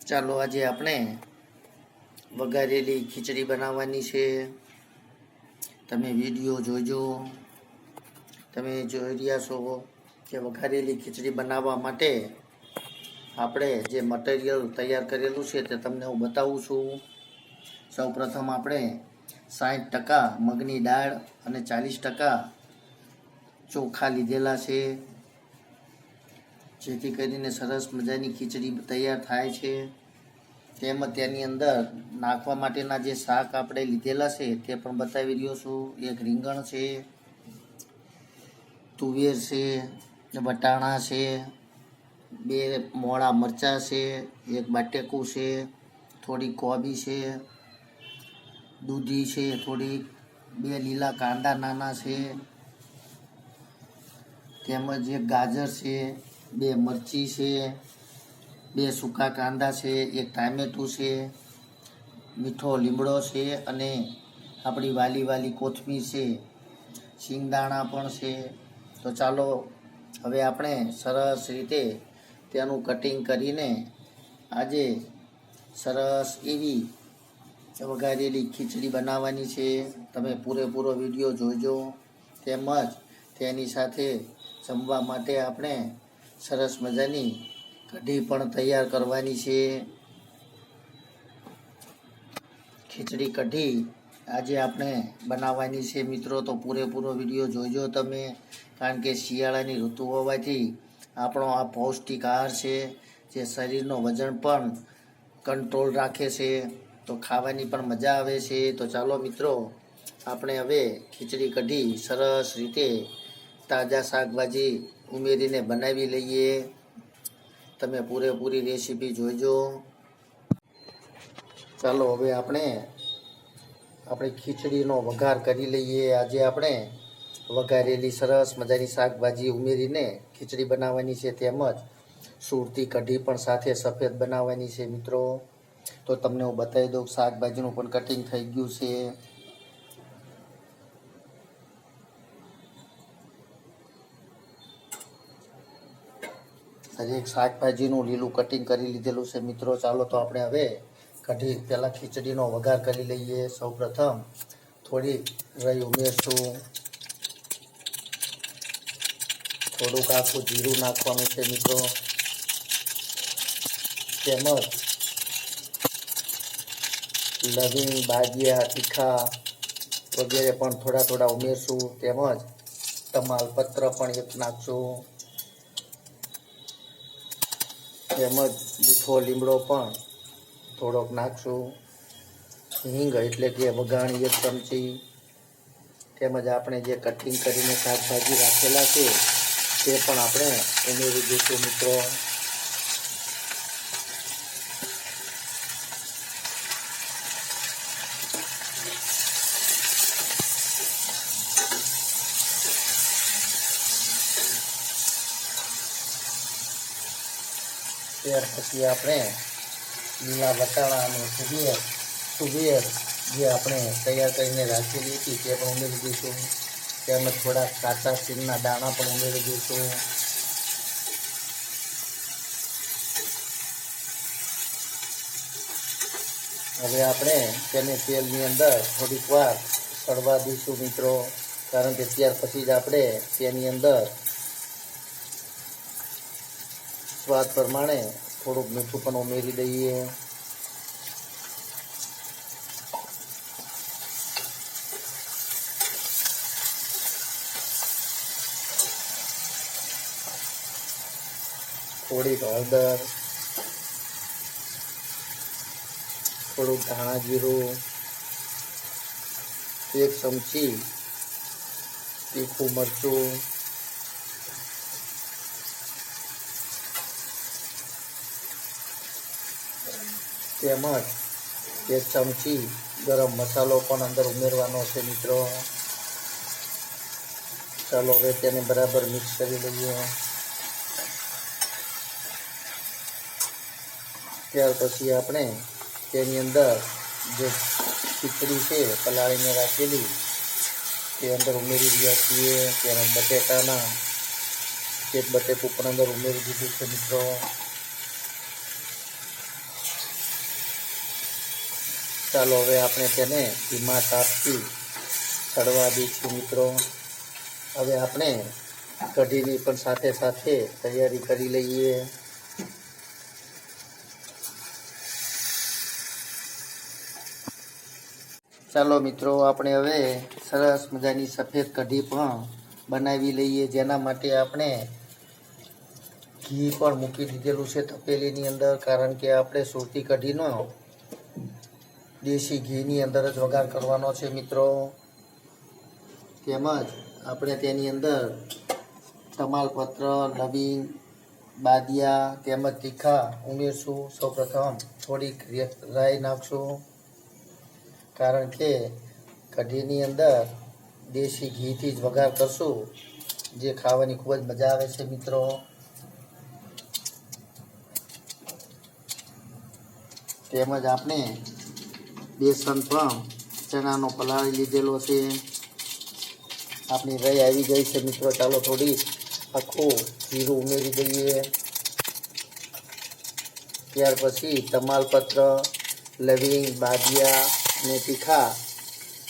ચાલો આજે આપણે વઘારેલી ખીચડી બનાવવાની છે. તમે વિડીયો જોજો. તમે જોઈ રહ્યા છો કે વઘારેલી ખીચડી બનાવવા માટે આપણે જે મટીરિયલ તૈયાર કરેલું છે તે તમને હું બતાવું છું. સૌપ્રથમ આપણે 60% મગની દાળ અને 40% ચોખા લીધેલા છે, જેથી કરીને સરસ મજાની ખીચડી તૈયાર થાય છે. તેમજ તેની અંદર નાખવા માટેના જે શાક આપણે લીધેલા છે તે પણ બતાવી રહ્યો છું. એક રીંગણ છે, તુવેર છે, વટાણા છે, 2 મોળા મરચાં છે, 1 બટેકું છે, થોડી કોબી છે, દૂધી છે થોડીક, 2 લીલા કાંદા નાના છે, તેમજ 1 ગાજર છે, 2 મરચી છે, 2 સૂકા કાંદા છે, 1 ટામેટું છે, મીઠો લીમડો છે અને આપણી વાલી કોથમીર છે, શિંગદાણા પણ છે. તો ચાલો હવે આપણે સરસ રીતે તેનું કટિંગ કરીને આજે સરસ એવી વઘારેલી ખીચડી બનાવવાની છે. તમે પૂરેપૂરો વિડીયો જોજો. તેમજ તેની સાથે જમવા માટે આપણે સરસ મજાની કઢી પણ તૈયાર કરવાની છે. ખીચડી કઢી આજે આપણે બનાવવાની છે મિત્રો. તો પૂરેપૂરો વિડીયો જોઈજો તમે, કારણ કે શિયાળાની ઋતુ હોવાથી આપણો આ પૌષ્ટિક આહાર છે જે શરીરનો વજન પણ કંટ્રોલ રાખે છે, તો ખાવાની પણ મજા આવે છે. તો ચાલો મિત્રો આપણે હવે ખીચડી કઢી સરસ રીતે તાજા શાકભાજી ઉમેરીને બનાવી લઈએ. તમે પૂરેપૂરી રેસીપી જોઈજો. ચાલો હવે આપણે ખીચડીનો વઘાર કરી લઈએ. આજે આપણે વઘારેલી સરસ મજાની શાકભાજી ઉમેરીને ખીચડી બનાવવાની છે, તેમજ સુરતી કઢી પણ સાથે સફેદ બનાવવાની છે મિત્રો. તો તમને હું બતાવી દઉં, શાકભાજીનું પણ કટિંગ થઈ ગયું છે. હજી એક શાકભાજીનું લીલું કટિંગ કરી લીધેલું છે મિત્રો. ચાલો તો આપણે હવે કઢી પહેલાં ખીચડીનો વઘાર કરી લઈએ. સૌપ્રથમ થોડી રાઈ ઉમેરશું, થોડુંક આખું જીરું નાખવાનું છે મિત્રો, તેમજ લવિંગ, બાદિયા, તીખા વગેરે પણ થોડા ઉમેરશું. તેમજ તમાલપત્ર પણ 1 નાખશું, તેમજ મીઠો લીમડો પણ થોડોક નાખશું. હિંગ એટલે કે વઘાણી 1 ચમચી, તેમજ આપણે જે કટિંગ કરીને શાકભાજી રાખેલા છે તે પણ આપણે ઉમેરી દઈશું મિત્રો. ત્યાર પછી આપણે લીલા વટાણા અને તુવેર જે આપણે તૈયાર કરીને રાખેલી હતી તે પણ ઉમેરી દઈશું. તેમજ થોડા કાચા સિંગના દાણા પણ ઉમેરી દઈશું. હવે આપણે તેને તેલની અંદર થોડીક વાર સળવા દઈશું મિત્રો, કારણ કે ત્યાર પછી જ આપણે તેની અંદર સ્વાદ પ્રમાણે થોડુંક મીઠું પણ ઉમેરી દઈએ. થોડીક હળદર, થોડુંક ધાણા જીરું, 1 ચમચી તીખું મરચું, તેમજ 1 ચમચી ગરમ મસાલો પણ અંદર ઉમેરવાનો છે મિત્રો. ચાલો હવે તેને બરાબર મિક્સ કરી લઈએ. ત્યાર પછી આપણે તેની અંદર જે ખીચડી છે પલાળીને રાખેલી તે અંદર ઉમેરી રહ્યા છીએ. તેમજ બટેટાના 1 બટેકું પણ અંદર ઉમેરી દીધું છે મિત્રો. ચાલો હવે આપણે તેને ધીમા તાપથી ચડવા દઈશું મિત્રો. હવે આપણે કઢીની પણ સાથે સાથે તૈયારી કરી લઈએ. ચાલો મિત્રો, આપણે હવે સરસ મજાની સફેદ કઢી પણ બનાવી લઈએ. જેના માટે આપણે ઘી પણ મૂકી દીધેલું છે તપેલીની અંદર, કારણ કે આપણે સુરતી કઢીનો દેશી ઘીની અંદર જ વઘાર કરવાનો છે મિત્રો. તેમજ આપણે તેની અંદર તમાલપત્ર, લવિંગ, બાદિયા તેમજ તીખા ઉમેરશું. સૌપ્રથમ થોડીક રાઈ નાખશું, કારણ કે કઢીની અંદર દેશી ઘીથી જ વઘાર કરશું, જે ખાવાની ખૂબ જ મજા આવે છે મિત્રો. તેમજ આપણે બેસન પણ ચણાનો પલાળી લીધેલો છે. આપણી રાઈ આવી ગઈ છે મિત્રો. ચાલો થોડી આખું જીરું ઉમેરી દઈએ. ત્યાર પછી તમાલપત્ર, લવિંગ, બાદિયા અને તીખા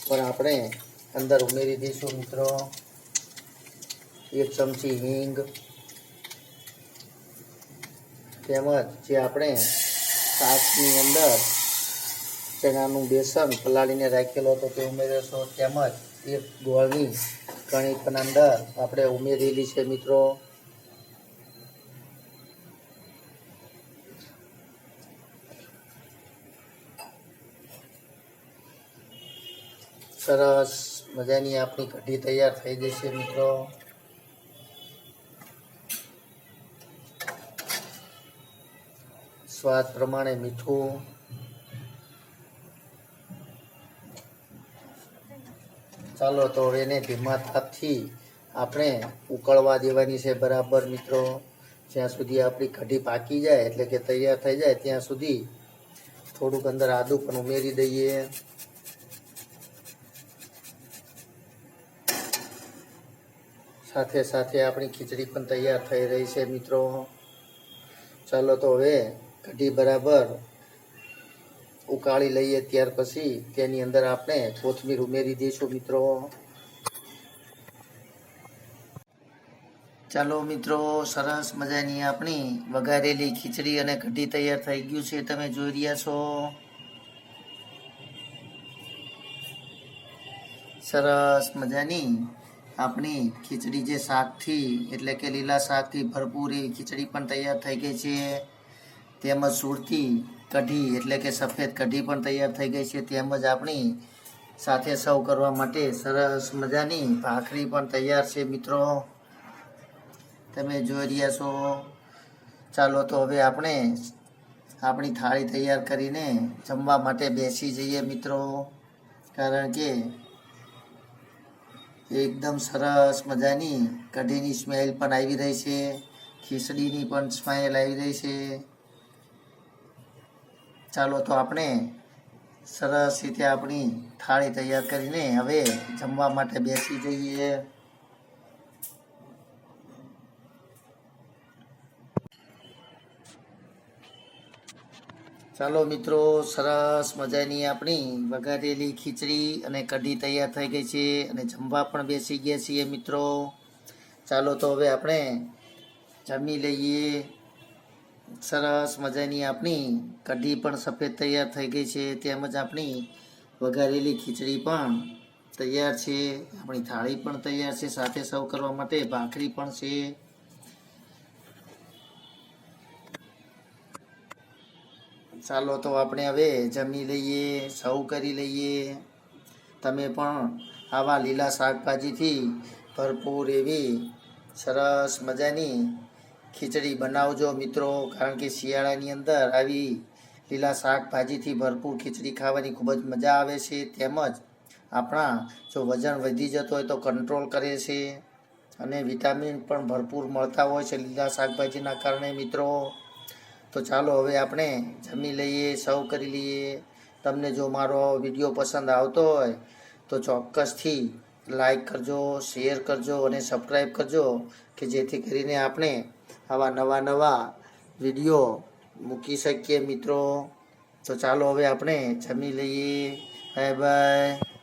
પણ આપણે અંદર ઉમેરી દઈશું મિત્રો. 1 ચમચી હિંગ, તેમજ જે આપણે શાકની અંદર ચણાનું બેસન પલાળીને રાખેલો હતો તે ઉમેરીશું. તેમજ 1 ગોળની કણી પણ અંદર આપણે ઉમેરેલી છે મિત્રો. સરસ મજાની આપણી કઢી તૈયાર થઈ જશે મિત્રો. સ્વાદ પ્રમાણે મીઠું, ચાલો તો એને ધીમા તાપથી આપણે ઉકળવા દેવાની છે બરાબર મિત્રો. જ્યાં સુધી આપણી કઢી પાકી જાય એટલે કે તૈયાર થઈ જાય ત્યાં સુધી થોડુંક અંદર આદું પણ ઉમેરી દઈએ. સાથે સાથે આપણી ખીચડી પણ તૈયાર થઈ રહી છે મિત્રો. ચાલો તો હવે કઢી બરાબર ઉકાળી લઈએ. ત્યાર પછી તેની અંદર આપણે કોથમીર ઉમેરી દઈશું મિત્રો. ચાલો મિત્રો, સરસ મજાની આપણી વઘારેલી ખીચડી અને કઢી તૈયાર થઈ ગયું છે. તમે જોઈ રહ્યા છો. સરસ મજાની આપણી ખીચડી જે શાકથી એટલે કે લીલા શાકથી ભરપૂર એવી ખીચડી પણ તૈયાર થઈ ગઈ છે. તેમજ સુરતી કઢી એટલે કે સફેદ કઢી પણ તૈયાર થઈ ગઈ છે. તેમજ આપણી સાથે સર્વ કરવા માટે સરસ મજાની ભાખરી પણ તૈયાર છે મિત્રો. તમે જોઈ રહ્યા છો. ચાલો તો હવે આપણે આપણી થાળી તૈયાર કરીને જમવા માટે બેસી જઈએ મિત્રો. કારણ કે એકદમ સરસ મજાની કઢીની સ્મેલ પણ આવી રહી છે, ખીચડીની પણ સ્મેલ આવી રહી છે. ચાલો તો આપણે સરસ રીતે આપણી થાળી તૈયાર કરીને હવે જમવા માટે બેસી જઈએ. ચાલો મિત્રો, સરસ મજાની આપણી વઘારેલી ખીચડી અને કઢી તૈયાર થઈ ગઈ છે અને જમવા પણ બેસી ગયા છીએ મિત્રો. ચાલો તો હવે આપણે જમી લઈએ. સરસ મજાની આપણી કઢી પણ સફેદ તૈયાર થઈ ગઈ છે, તેમજ આપણી વઘારેલી ખીચડી પણ તૈયાર છે. આપણી થાળી પણ તૈયાર છે, સાથે સર્વ કરવા માટે ભાખરી પણ છે. ચાલો તો આપણે હવે જમી લઈએ, સર્વ કરી લઈએ. તમે પણ આવા લીલા શાકભાજીથી ભરપૂર એવી સરસ મજાની ખીચડી બનાવજો મિત્રો. કારણ કે શિયાળાની અંદર આવી લીલા શાકભાજીથી ભરપૂર ખીચડી ખાવાની ખૂબ જ મજા આવે છે. તેમજ આપણા જો વજન વધી જતો હોય તો કંટ્રોલ કરે છે અને વિટામિન પણ ભરપૂર મળતા હોય છે લીલા શાકભાજીના કારણે મિત્રો. તો ચાલો હવે આપણે જમી લઈએ, સર્વ કરી લઈએ. તમને જો મારો વિડીયો પસંદ આવતો હોય તો ચોક્કસથી લાઈક કરજો, શેર કરજો અને સબસ્ક્રાઈબ કરજો, કે જેથી કરીને આપણે આવા નવા વિડીયો મૂકી શકીએ મિત્રો. તો ચાલો હવે આપણે જમી લઈએ. Bye bye.